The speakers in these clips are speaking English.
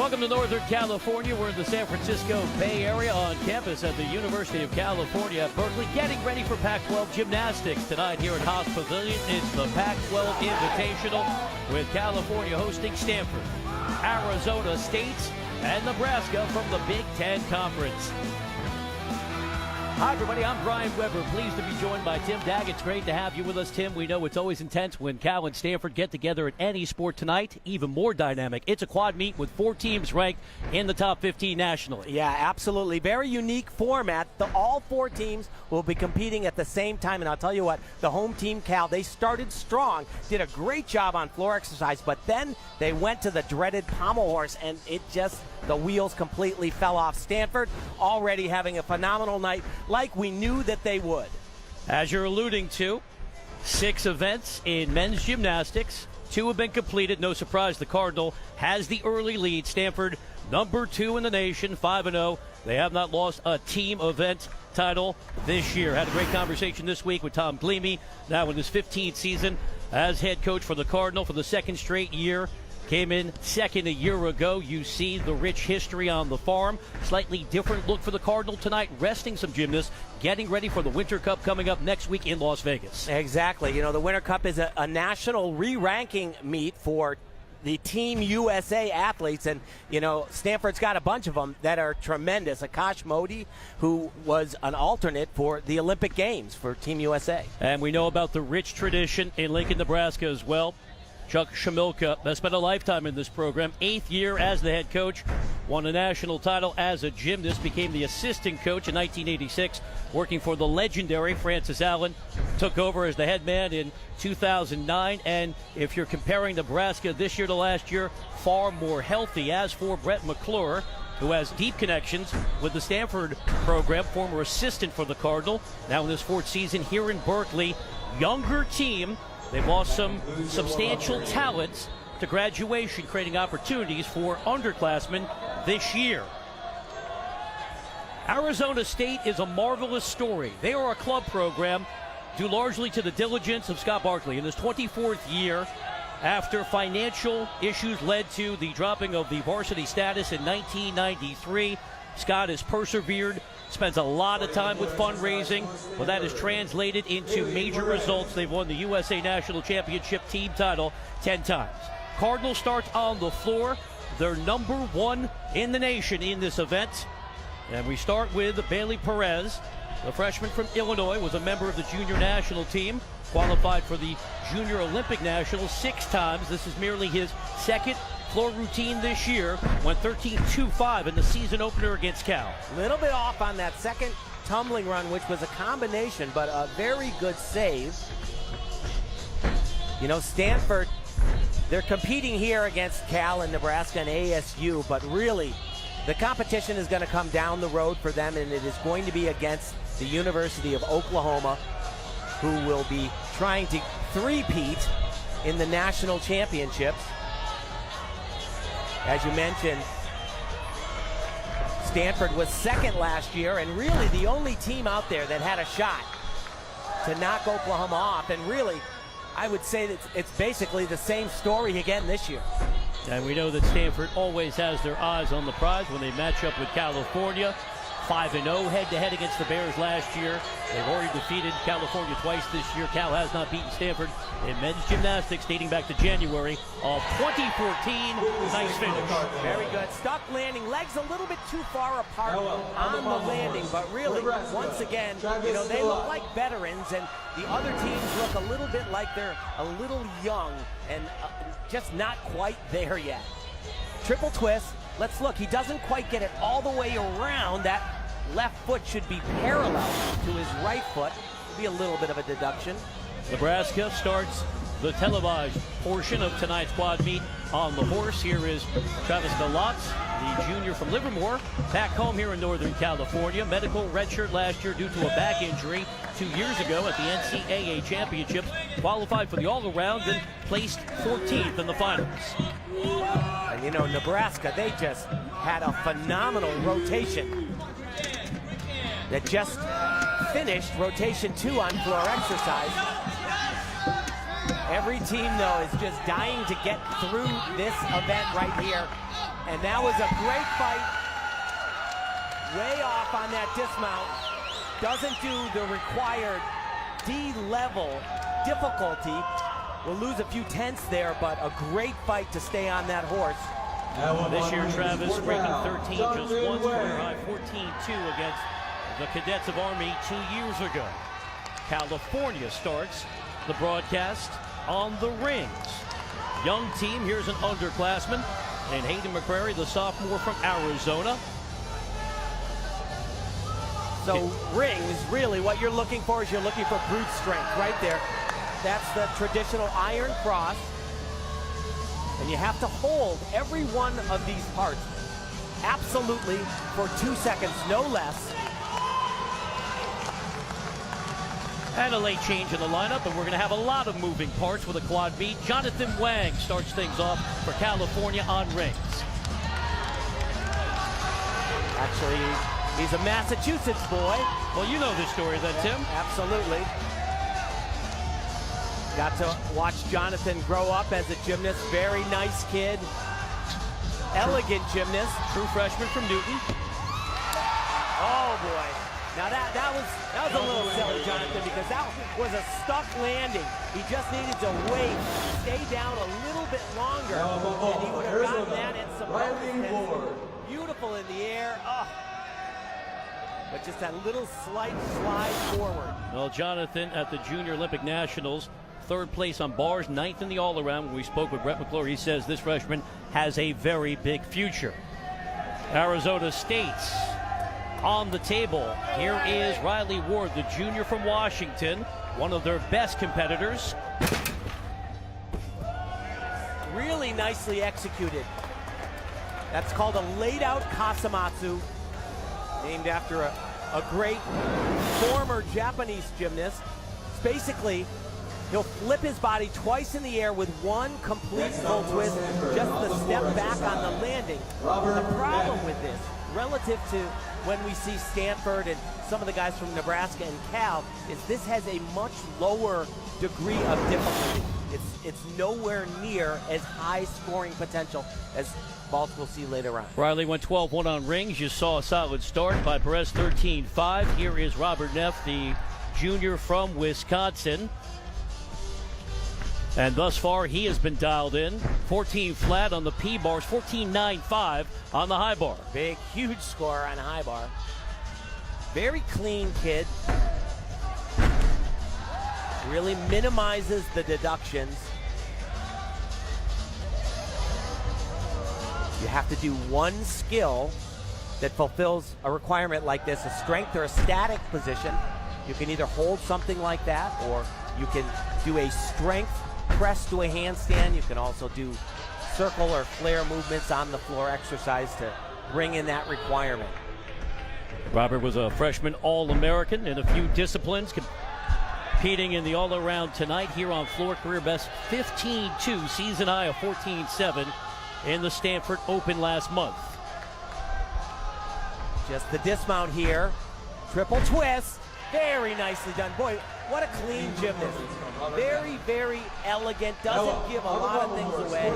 Welcome to Northern California. We're in the San Francisco Bay Area on campus at the University of California at Berkeley, getting ready for Pac-12 gymnastics. Tonight here at Haas Pavilion, it's the Pac-12 Invitational with California hosting Stanford, Arizona State, and Nebraska from the Big Ten Conference. Hi, everybody. I'm Brian Weber. Pleased to be joined by Tim Daggett. It's great to have you with us, Tim. We know it's always intense when Cal and Stanford get together at any sport tonight. Even more dynamic. It's a quad meet with 4 teams ranked in the top 15 nationally. Yeah, absolutely. Very unique format. All 4 teams will be competing at the same time. And I'll tell you what, the home team, Cal, they started strong, did a great job on floor exercise, but then they went to the dreaded pommel horse, and the wheels completely fell off. Stanford already having a phenomenal night, like we knew that they would. As you're alluding to, 6 events in men's gymnastics. 2 have been completed. No surprise, the Cardinal has the early lead. Stanford, number 2 in the nation, 5-0. They have not lost a team event title this year. Had a great conversation this week with Tom Gleamy, now in his 15th season as head coach for the Cardinal for the 2nd straight year. Came in second a year ago. You see the rich history on the farm. Slightly different look for the Cardinal tonight, resting some gymnasts, getting ready for the Winter Cup coming up next week in Las Vegas. Exactly. You know, the Winter Cup is a national re-ranking meet for the Team USA athletes, and you know, Stanford's got a bunch of them that are tremendous. Akash Modi, who was an alternate for the Olympic Games for Team USA. And we know about the rich tradition in Lincoln, Nebraska as well. Chuck Shamilka has spent a lifetime in this program, 8th year as the head coach, won a national title as a gymnast, became the assistant coach in 1986, working for the legendary Francis Allen, took over as the head man in 2009, and if you're comparing Nebraska this year to last year, far more healthy. As for Brett McClure, who has deep connections with the Stanford program, former assistant for the Cardinal, now in his 4th season here in Berkeley, younger team. They've lost some substantial talents to graduation, creating opportunities for underclassmen this year. Arizona State is a marvelous story. They are a club program due largely to the diligence of Scott Barkley in his 24th year after financial issues led to the dropping of the varsity status in 1993. Scott has persevered, spends a lot of time with fundraising, but that has translated into major results. They've won the USA National Championship team title 10 times. Cardinal starts on the floor. They're number 1 in the nation in this event. And we start with Bailey Perez. The freshman from Illinois was a member of the junior national team, qualified for the Junior Olympic Nationals 6 times. This is merely his 2nd floor routine this year, went 13.25 in the season opener against Cal. A little bit off on that second tumbling run, which was a combination, but a very good save. You know, Stanford, they're competing here against Cal and Nebraska and ASU, but really the competition is going to come down the road for them, and it is going to be against the University of Oklahoma, who will be trying to three-peat in the national championships. As you mentioned, Stanford was 2nd last year, and really the only team out there that had a shot to knock Oklahoma off. And really, I would say that it's basically the same story again this year. And we know that Stanford always has their eyes on the prize when they match up with California. 5-0 head-to-head against the Bears last year. They've already defeated California twice this year. Cal has not beaten Stanford in men's gymnastics dating back to January of 2014. Nice finish. Very good. Stuck landing. Legs a little bit too far apart on the landing, but really, once again, you know, they look like veterans, and the other teams look a little bit like they're a little young and just not quite there yet. Triple twist. Let's look. He doesn't quite get it all the way around. That left foot should be parallel to his right foot. Be a little bit of a deduction. Nebraska starts the televised portion of tonight's quad meet on the horse. Here is Travis Galatz, the junior from Livermore, back home here in Northern California. Medical redshirt last year due to a back injury 2 years ago at the NCAA Championships. Qualified for the all-around and placed 14th in the finals. And you know, Nebraska, they just had a phenomenal rotation that just finished rotation 2 on floor exercise. Every team, though, is just dying to get through this event right here. And that was a great fight. Way off on that dismount. Doesn't do the required D-level difficulty. We'll lose a few tenths there, but a great fight to stay on that horse. This year, Travis breaking 13 just once, career high 14-2 against the Cadets of Army 2 years ago. California starts the broadcast on the rings. Young team, here's an underclassman, and Hayden McCrary, the sophomore from Arizona. So rings, really what you're looking for is you're looking for brute strength right there. That's the traditional iron cross. And you have to hold every one of these parts absolutely for 2 seconds, no less. And a late change in the lineup, and we're going to have a lot of moving parts with a quad beat. Jonathan Wang starts things off for California on rings. Actually, he's a Massachusetts boy. Well, you know this story then, Tim. Absolutely. Got to watch Jonathan grow up as a gymnast. Very nice kid. Elegant gymnast. True freshman from Newton. Oh boy. Now that was a little silly, Jonathan, because that was a stuck landing. He just needed to wait, stay down a little bit longer, and he would have gotten that in some bonus. Beautiful in the air. Oh. But just that little slight slide forward. Well, Jonathan at the Junior Olympic Nationals, third place on bars, ninth in the all-around. When we spoke with Brett McClure, he says this freshman has a very big future. Arizona State's on the table. Here is Riley Ward, the junior from Washington, one of their best competitors. Really nicely executed. That's called a laid-out Kasamatsu, named after a great former Japanese gymnast. It's basically, he'll flip his body twice in the air with one complete full twist, just the step back on the landing. The problem with this, relative to when we see Stanford and some of the guys from Nebraska and Cal, is this has a much lower degree of difficulty. It's nowhere near as high scoring potential as Baltimore will see later on. Riley went 12-1 on rings. You saw a solid start by Perez, 13-5. Here is Robert Neff, the junior from Wisconsin. And thus far, he has been dialed in. 14 flat on the P-bars, 14.95 on the high bar. Big, huge score on high bar. Very clean kid. Really minimizes the deductions. You have to do one skill that fulfills a requirement like this, a strength or a static position. You can either hold something like that, or you can do a strength press to a handstand. You can also do circle or flare movements on the floor exercise to bring in that requirement. Robert was a freshman All-American in a few disciplines, competing in the all-around tonight here on floor. Career best 15-2, season high of 14-7 in the Stanford Open last month. Just the dismount here. Triple twist. Very nicely done. Boy, what a clean gymnast. Very, very elegant. Doesn't give a lot of things away.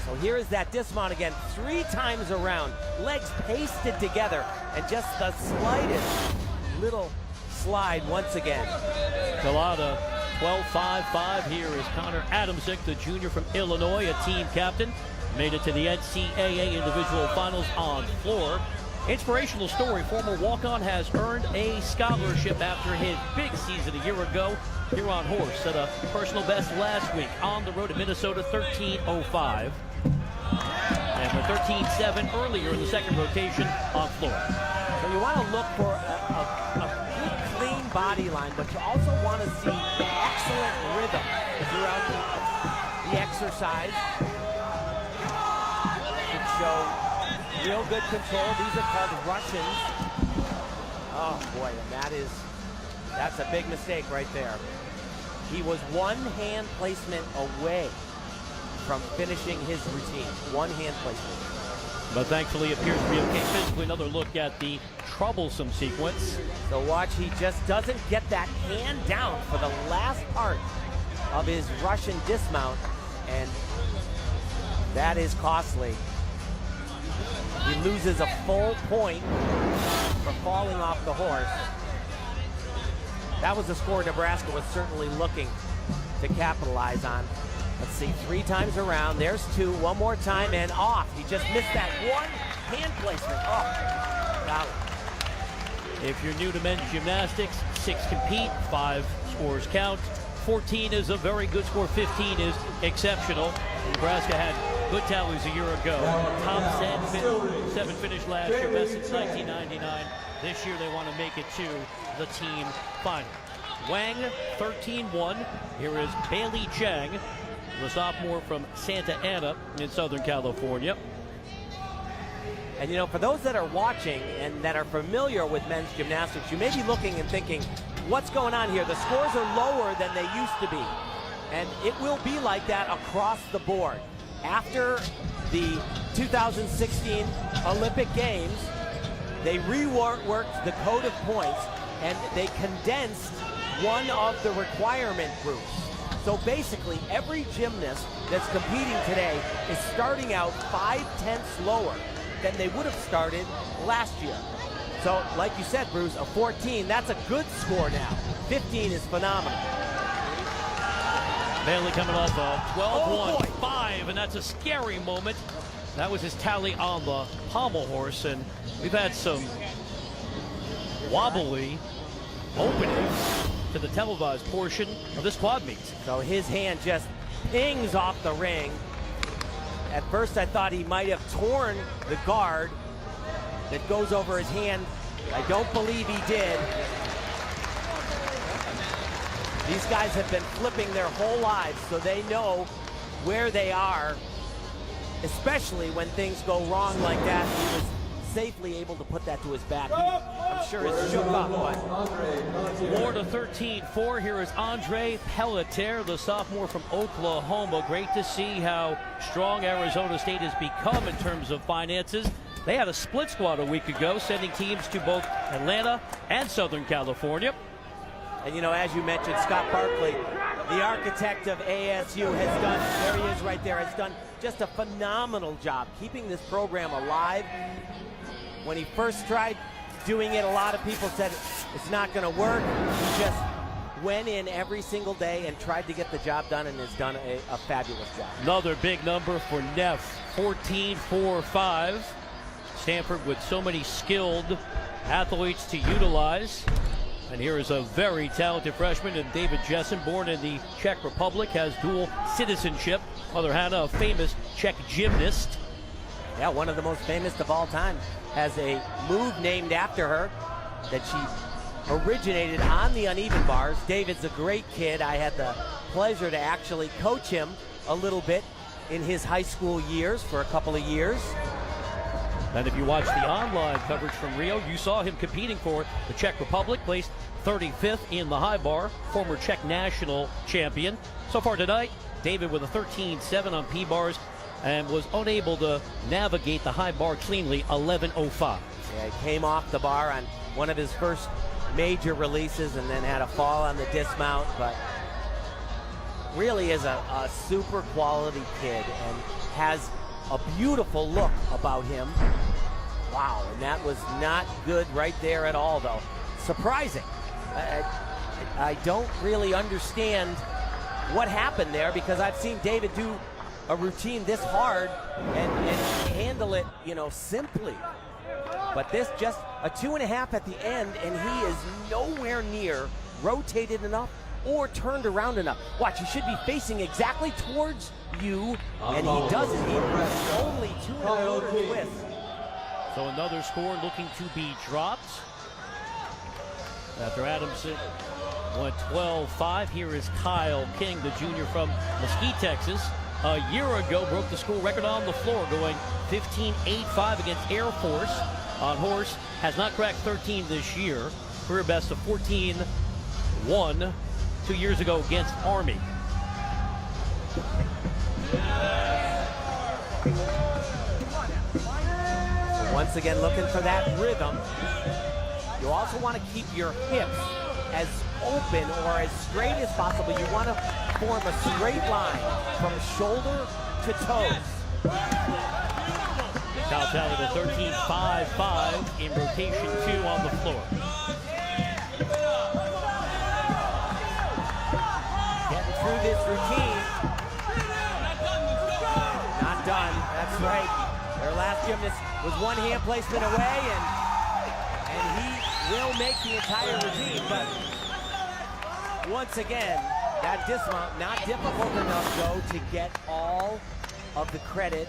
So here is that dismount again, 3 times around. Legs pasted together, and just the slightest little slide once again. Galata, 12.55. Here is Connor Adamczyk, the junior from Illinois, a team captain. Made it to the NCAA individual finals on floor. Inspirational story, former walk-on has earned a scholarship after his big season a year ago here on horse. Set a personal best last week on the road to Minnesota, 13.05. And we're 13.7 earlier in the second rotation on floor. So you want to look for a good, clean body line, but you also want to see excellent rhythm throughout the exercise. Show real good control. These are called Russians. Oh boy, and that's a big mistake right there. He was one hand placement away from finishing his routine. One hand placement. But thankfully appears to be okay physically. Another look at the troublesome sequence. So watch, he just doesn't get that hand down for the last part of his Russian dismount, and that is costly. He loses a full point for falling off the horse. That was the score Nebraska was certainly looking to capitalize on. Let's see, 3 times around. There's 2, one more time, and off. He just missed that one hand placement. Oh, got it. If you're new to men's gymnastics, 6 compete, 5 scores count. 14 is a very good score, 15 is exceptional. Nebraska had good tallies a year ago. Top 7 finished last year, best since 1999. This year they want to make it to the team final. Wang, 13-1. Here is Bailey Chang, the sophomore from Santa Ana in Southern California. And you know, for those that are watching and that are familiar with men's gymnastics, you may be looking and thinking, what's going on here? The scores are lower than they used to be. And it will be like that across the board. After the 2016 Olympic Games, they reworked the code of points and they condensed one of the requirement groups. So basically, every gymnast that's competing today is starting out 5/10 lower than they would have started last year. So, like you said, Bruce, a 14, that's a good score now. 15 is phenomenal. Bailey coming off a 12-1-5, and that's a scary moment. That was his tally on the pommel horse, and we've had some wobbly openings to the televised portion of this quad meet. So his hand just pings off the ring. At first I thought he might have torn the guard that goes over his hand. I don't believe he did. These guys have been flipping their whole lives, so they know where they are, especially when things go wrong like that. He was safely able to put that to his back. I'm sure it's shook up, but... More to 13-4. Here is Andre Pelletier, the sophomore from Oklahoma. Great to see how strong Arizona State has become in terms of finances. They had a split squad a week ago, sending teams to both Atlanta and Southern California. And you know, as you mentioned, Scott Barkley, the architect of ASU, has done, there he is right there, has done just a phenomenal job keeping this program alive. When he first tried doing it, a lot of people said it's not going to work. He just went in every single day and tried to get the job done, and has done a fabulous job. Another big number for Neff, 14-4-5. Stanford with so many skilled athletes to utilize. And here is a very talented freshman, and David Jessen, born in the Czech Republic, has dual citizenship. Mother Hannah, a famous Czech gymnast. Yeah, one of the most famous of all time, has a move named after her that she originated on the uneven bars. David's a great kid. I had the pleasure to actually coach him a little bit in his high school years for a couple of years. And if you watch the online coverage from Rio, you saw him competing for the Czech Republic, placed 35th in the high bar, former Czech national champion. So far tonight, David with a 13-7 on P-bars and was unable to navigate the high bar cleanly, 11.05. Yeah, he came off the bar on one of his first major releases and then had a fall on the dismount, but really is a super quality kid and has a beautiful look about him. Wow, and that was not good right there at all, though. Surprising. I don't really understand what happened there, because I've seen David do a routine this hard and handle it, you know, simply. But this just a 2.5 at the end, and he is nowhere near rotated enough or turned around enough. Watch, he should be facing exactly towards you, and he doesn't. He only 2.25 twists. So another score looking to be dropped after Adamson went 12-5. Here is Kyle King, the junior from Mesquite, Texas. A year ago broke the school record on the floor, going 15-8-5 against Air Force on horse. Has not cracked 13 this year. Career best of 14-1 2 years ago against Army. Once again, looking for that rhythm. You also want to keep your hips as open or as straight as possible. You want to form a straight line from shoulder to toes. Cal tally to 13-5-5 in rotation 2 on the floor. Getting through this routine. Not done, that's right. Their last gymnast was one hand placement away, and he will make the entire routine, but once again, that dismount, not difficult enough, though, to get all of the credit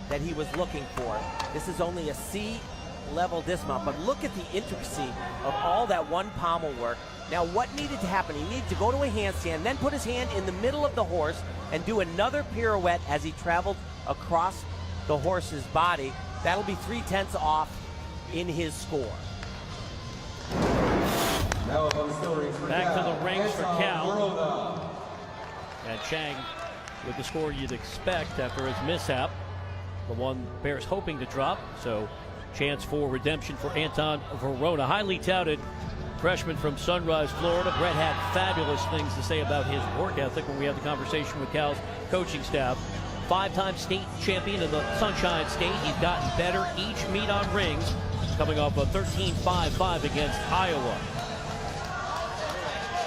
that he was looking for. This is only a C-level dismount, but look at the intricacy of all that one pommel work. Now, what needed to happen? He needed to go to a handstand, then put his hand in the middle of the horse and do another pirouette as he traveled across the horse's body. That'll be 3/10 off in his score. Back to the rings for Cal. And Chang with the score you'd expect after his mishap. The one Bears hoping to drop, so chance for redemption for Anton Verona. Highly touted freshman from Sunrise, Florida. Brett had fabulous things to say about his work ethic when we had the conversation with Cal's coaching staff. 5-time state champion of the Sunshine State. He's gotten better each meet on rings, coming off a 13-5-5 against Iowa.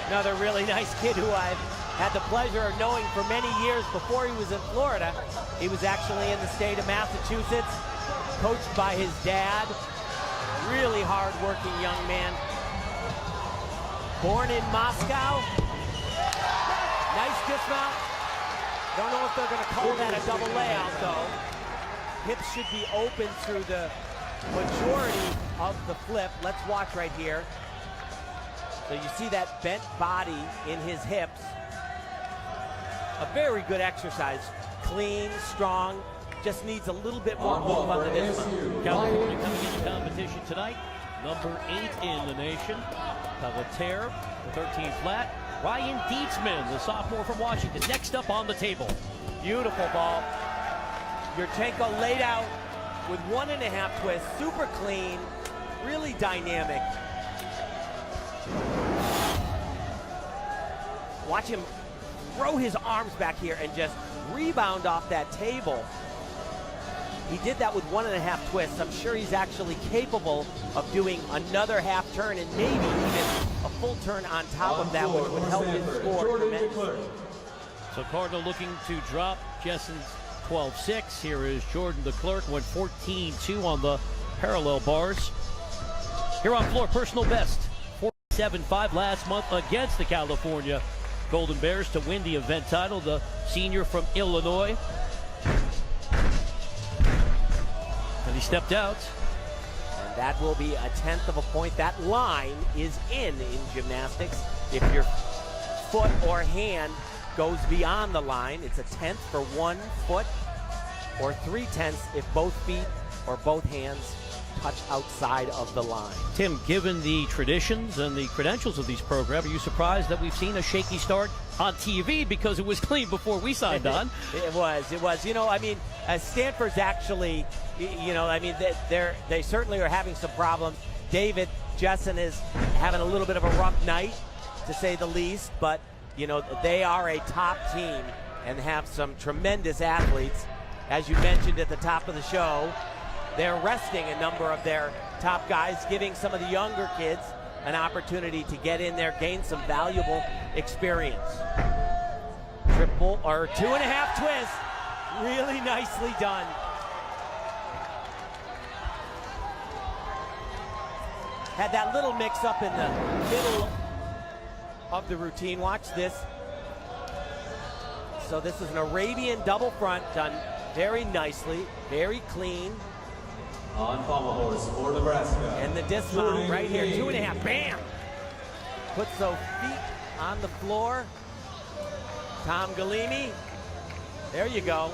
Another really nice kid who I've had the pleasure of knowing for many years before he was in Florida. He was actually in the state of Massachusetts, coached by his dad. Really hard-working young man. Born in Moscow. Nice dismount. Don't know if they're going to call that a double layout, though. Hips should be open through the majority of the flip. Let's watch right here. So you see that bent body in his hips. A very good exercise. Clean, strong, just needs a little bit more move on the dismount. California coming into competition tonight. Number 8 in the nation. Pelletier, the 13 flat. Ryan Dietzman, the sophomore from Washington, next up on the table. Beautiful ball. Yurchenko laid out with 1.5 twists, super clean, really dynamic. Watch him throw his arms back here and just rebound off that table. He did that with 1.5 twists. I'm sure he's actually capable of doing another half turn and maybe even a full turn on top of that, which would help his score tremendously. So Cardinal looking to drop Jessen's 12-6. Here is Jordan the Clerk, went 14-2 on the parallel bars. Here on floor, personal best, 47.5 last month against the California Golden Bears to win the event title, the senior from Illinois. And he stepped out. And that will be 1/10 of a point. That line is in gymnastics. If your foot or hand goes beyond the line, it's 1/10 for 1 foot, or 3/10 if both feet or both hands touch outside of the line. Tim, given the traditions and the credentials of these programs, are you surprised that we've seen a shaky start on TV, because it was clean before we signed on? It was. You know, I mean, Stanford's actually, you know, I mean, they certainly are having some problems. David Jessen is having a little bit of a rough night, to say the least, but, you know, they are a top team and have some tremendous athletes. As you mentioned at the top of the show, they're resting a number of their top guys, giving some of the younger kids an opportunity to get in there, gain some valuable experience. Triple, or 2.5 twists. Really nicely done. Had that little mix up in the middle of the routine. Watch this. So this is an Arabian double front, done very nicely, very clean. On pommel horse for Nebraska. And the dismount right here, 2.5, bam! Puts those feet on the floor. Tom Galimi, there you go.